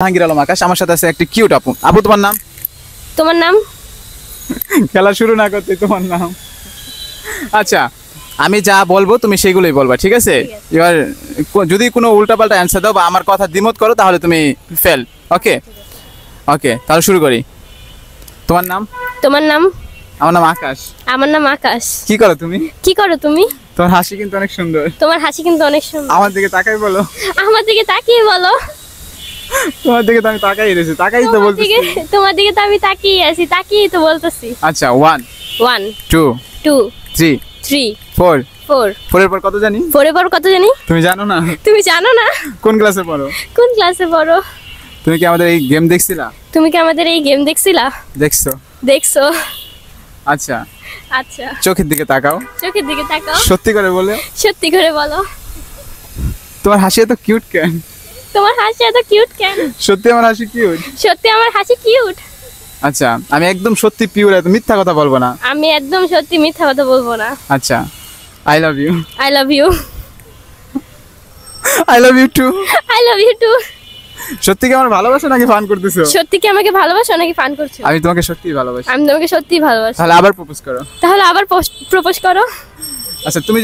জাহাঙ্গীর আলম আকাশ, আমার সাথে আছে একটি কিউট আপু। আপু তোমার নাম? তোমার নাম? খেলা শুরু না করতে তোমার নাম? আচ্ছা, আমি যা বলবো তুমি সেগুলোই বলবা, ঠিক আছে? এবার যদি কোনো উল্টাপাল্টা অ্যান্সার দাও বা আমার কথা দ্বিমত করো তাহলে তুমি ফেল। ওকে ওকে, তাহলে শুরু করি। তোমার নাম? তোমার নাম? আমার নাম আকাশ। আমার নাম আকাশ। কি করো তুমি? কি করো তুমি? তোমার হাসি কিন্তু অনেক সুন্দর। তোমার হাসি কিন্তু অনেক সুন্দর। আমার দিকে তাকাই বলো। আমার দিকে তাকিয়ে বলো। তোমার দিকে তো আমি তাকাই রয়েছি, তাকাই তো বলতেছি। তোমার দিকে তো আমি তাকিয়ে আছি, তাকিয়ে তো বলতেছি। আচ্ছা, 1 1 2 2 3 3 4 4 4 এর পর কত জানি? 4 এর পর কত জানি? তুমি জানো না? তুমি জানো না? কোন ক্লাসে পড়ো? কোন ক্লাসে পড়ো? তুমি কি আমাদের এই গেম দেখছিলা? তুমি কি আমাদের এই গেম দেখছিলা? দেখছো? দেখছো? আচ্ছা, আচ্ছা, চোখের দিকে তাকাও। চোখের দিকে তাকাও। সত্যি করে বলে, সত্যি করে বলো। তোমার হাসি এত কিউট কেন? তোমার হাসি এত কিউট কেন? সত্যি আমার হাসি কিউট? সত্যি আমার হাসি কিউট। আচ্ছা, আমি একদম সত্যি পিওর, এত মিথ্যা কথা বলবো না। আমি একদম সত্যি মিথ্যা কথা বলবো না। আচ্ছা, I love you. I love you. I love you too. I love you too. সত্যি কি আমার ভালোবাসা নাকি ফান করতেছো? সত্যি কি আমাকে ভালোবাসো নাকি ফান করছো? আমি তোমাকে সত্যিই ভালোবাসি। আমি তোমাকে সত্যিই ভালোবাসি। তাহলে আবার প্রপোজ করো। তাহলে আবার প্রপোজ করো। আচ্ছা, তুমি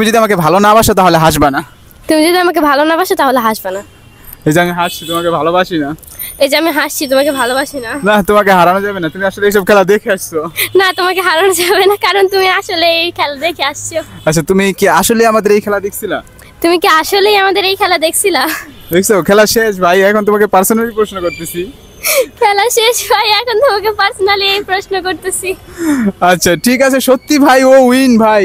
যদি আমাকে ভালো না বাসো তাহলে হাসবা না। তুমি যদি আমাকে ভালো না বাসো তাহলে হাসবে না। এই যে আমি হাসছি, তোমাকে ভালোবাসি না। এই যে আমি হাসছি, তোমাকে ভালোবাসি না। না, তোমাকে হারানো যাবে না, তুমি আসলে এইসব খেলা দেখে আসছো। না, তোমাকে হারানো যাবে না, কারণ তুমি আসলে এই খেলা দেখে আসছো। আচ্ছা, তুমি কি আসলে আমাদের এই খেলা দেখছিলা? তুমি কি আসলেই আমাদের এই খেলা দেখছিলা? দেখছো? খেলা শেষ ভাই, এখন তোমাকে পার্সোনালি প্রশ্ন করতেছি। খেলা শেষ ভাই, এখন তোমাকে পার্সোনালি এই প্রশ্ন করতেছি। আচ্ছা ঠিক আছে, সত্যি ভাই ও উইন ভাই।